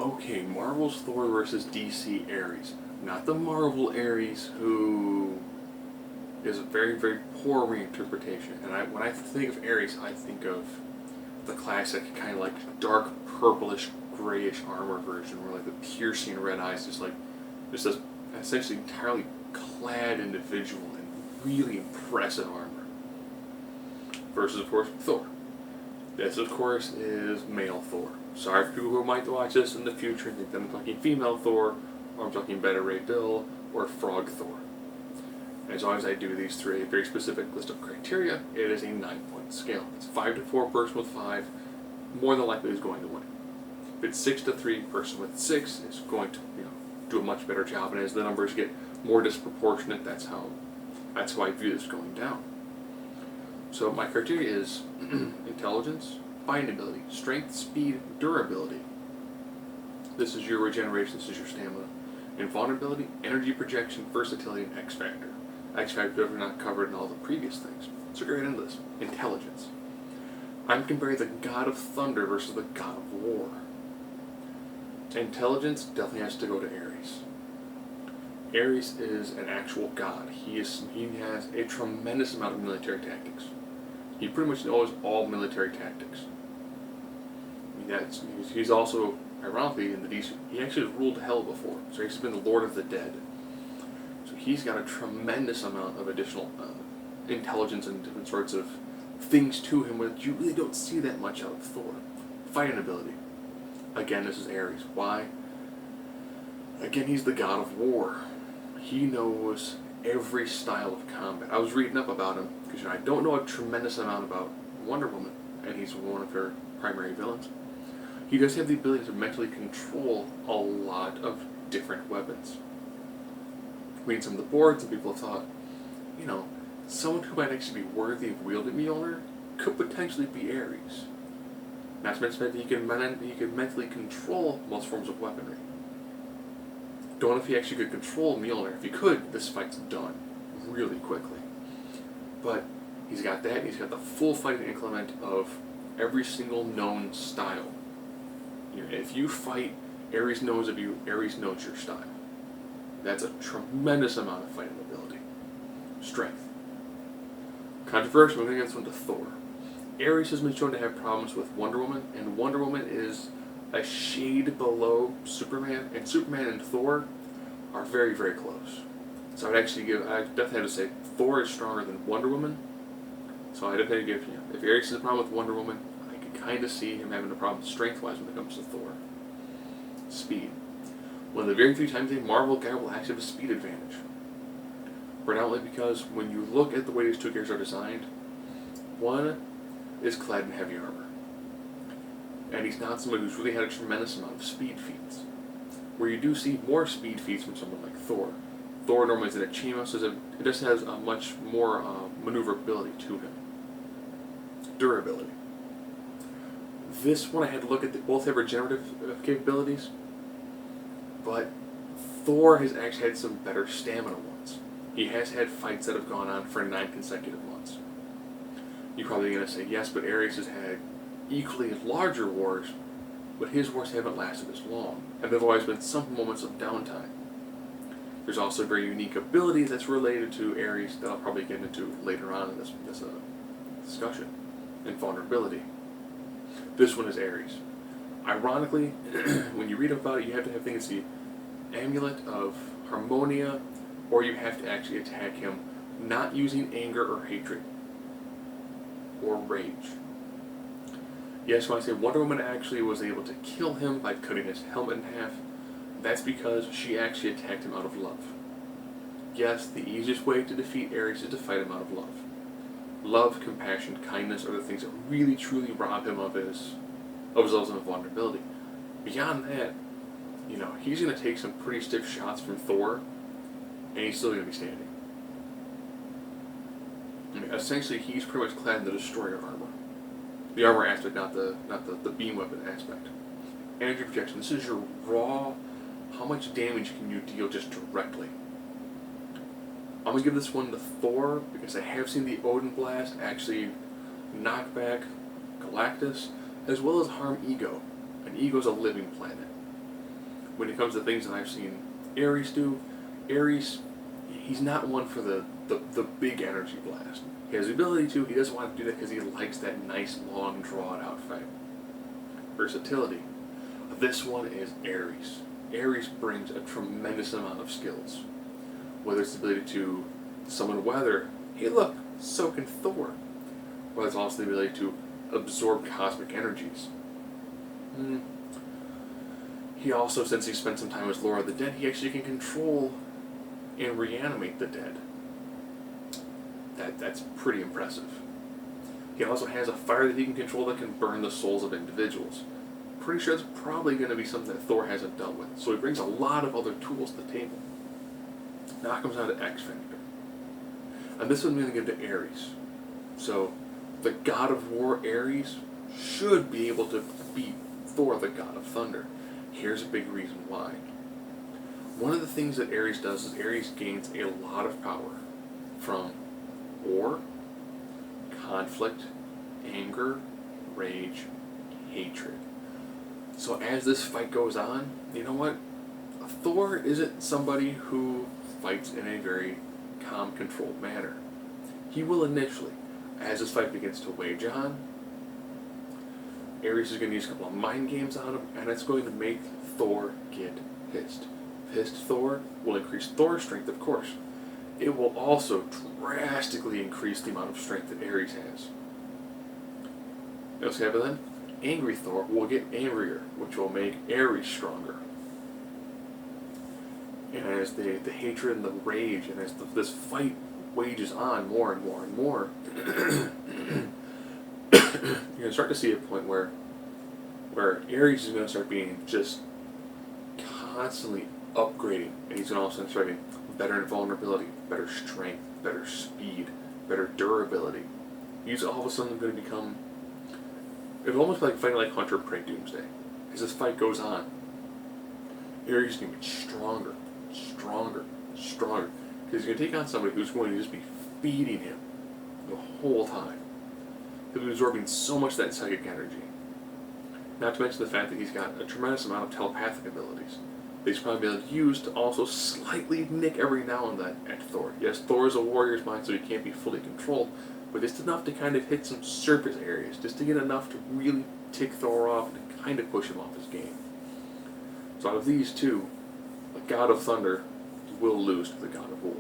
Okay, Marvel's Thor versus DC Ares. Not the Marvel Ares who is a very, very poor reinterpretation. And when I think of Ares, I think of the classic kind of like dark purplish grayish armor version where like the piercing red eyes just this essentially entirely clad individual in really impressive armor. Versus of course Thor. This of course is male Thor. Sorry for people who might watch this in the future and think that I'm talking female Thor, or I'm talking Beta Ray Bill, or Frog Thor. As long as I do these through a very specific list of criteria, it is a 9-point scale. It's 5 to 4, person with 5, more than likely is going to win. If it's 6 to 3, person with 6 is going to do a much better job, and as the numbers get more disproportionate, that's how I view this going down. So my criteria is intelligence, fighting ability, strength, speed, durability. This is your regeneration, this is your stamina. Invulnerability, energy projection, versatility, and X Factor. X Factor are not covered in all the previous things. So get right into this. Intelligence. I'm comparing the God of Thunder versus the God of War. Intelligence definitely has to go to Ares. Ares is an actual god. He has a tremendous amount of military tactics. He pretty much knows all military tactics. He's also, ironically, in the DC, he actually ruled hell before, so he's been the Lord of the Dead. So he's got a tremendous amount of additional intelligence and different sorts of things to him, which you really don't see that much out of Thor. Fighting ability. Again, this is Ares. Why? Again, he's the god of war. He knows every style of combat. I was reading up about him, because I don't know a tremendous amount about Wonder Woman, and he's one of her primary villains. He does have the ability to mentally control a lot of different weapons. Reading some of the boards, and people have thought, someone who might actually be worthy of wielding Mjolnir could potentially be Ares. Not to mention that he can mentally control most forms of weaponry. Don't know if he actually could control Mjolnir. If he could, this fight's done really quickly. But he's got that, and he's got the full fighting implement of every single known style. If you fight, Ares knows of you, Ares knows your style. That's a tremendous amount of fighting ability. Strength. Controversial, moving against one to Thor. Ares has been shown to have problems with Wonder Woman, and Wonder Woman is a shade below Superman, and Superman and Thor are very, very close. So I definitely have to say Thor is stronger than Wonder Woman. So I definitely give if Ares has a problem with Wonder Woman, I can kind of see him having a problem strength-wise when it comes to Thor. Speed. One of the very few times a Marvel guy will actually have a speed advantage. Predominantly because when you look at the way these two characters are designed, one is clad in heavy armor. And he's not somebody who's really had a tremendous amount of speed feats. Where you do see more speed feats from someone like Thor. Thor normally is in a chemo, so it just has a much more maneuverability to him. Durability. This one I had to look at, they both have regenerative capabilities, but Thor has actually had some better stamina ones. He has had fights that have gone on for 9 consecutive months. You're probably going to say, yes, but Ares has had equally larger wars, but his wars haven't lasted as long, and there have always been some moments of downtime. There's also a very unique ability that's related to Ares that I'll probably get into later on in this discussion. Invulnerability. This one is Ares. Ironically, when you read about it, you have to have things the Amulet of Harmonia, or you have to actually attack him not using anger or hatred, or rage. Yes, when I say Wonder Woman actually was able to kill him by cutting his helmet in half, that's because she actually attacked him out of love. Yes, the easiest way to defeat Ares is to fight him out of love. Love, compassion, kindness are the things that really truly rob him of his levels of vulnerability. Beyond that, he's going to take some pretty stiff shots from Thor, and he's still going to be standing. Essentially, he's pretty much clad in the Destroyer armor. The armor aspect, not the beam weapon aspect. Energy projection. This is your raw, how much damage can you deal just directly. I'm going to give this one to Thor, because I have seen the Odin Blast actually knock back Galactus, as well as harm Ego. And Ego's a living planet. when it comes to things that I've seen Ares do, Ares, he's not one for the big energy blast. He has the ability to, he doesn't want to do that because he likes that nice, long, drawn-out fight. Versatility. This one is Ares. Ares brings a tremendous amount of skills. Whether it's the ability to summon weather, hey look, so can Thor. Whether it's also the ability to absorb cosmic energies. He also, since he spent some time as Lord of the Dead, he actually can control and reanimate the dead. That's pretty impressive. He also has a fire that he can control that can burn the souls of individuals. Pretty sure that's probably going to be something that Thor hasn't dealt with. So he brings a lot of other tools to the table. Now it comes down to X Factor. And this one's going to give to Ares. So the god of war, Ares, should be able to beat Thor, the god of thunder. Here's a big reason why. One of the things that Ares does is Ares gains a lot of power from war, conflict, anger, rage, hatred. So as this fight goes on, you know what? Thor isn't somebody who fights in a very calm, controlled manner. He will initially, as this fight begins to wage on, Ares is going to use a couple of mind games on him, and it's going to make Thor get pissed. Pissed Thor will increase Thor's strength, of course. It will also drastically increase the amount of strength that Ares has. What's going to happen then? Angry Thor will get angrier, which will make Ares stronger. And as the hatred and the rage, and as this fight wages on more and more and more, you're going to start to see a point where Ares is going to start being just constantly upgrading, and he's going to also start getting better invulnerability, better strength, better speed, better durability. He's all of a sudden going to become, it's almost like fighting like Hunter Prey Doomsday. As this fight goes on, Ares is going to get stronger, stronger, stronger, because he's going to take on somebody who's going to just be feeding him the whole time. He'll be absorbing so much of that psychic energy. Not to mention the fact that he's got a tremendous amount of telepathic abilities that he's probably able to use to also slightly nick every now and then at Thor. Yes, Thor is a warrior's mind, so he can't be fully controlled, but just enough to kind of hit some surface areas, just to get enough to really tick Thor off and to kind of push him off his game. So out of these two, the God of Thunder will lose to the God of War.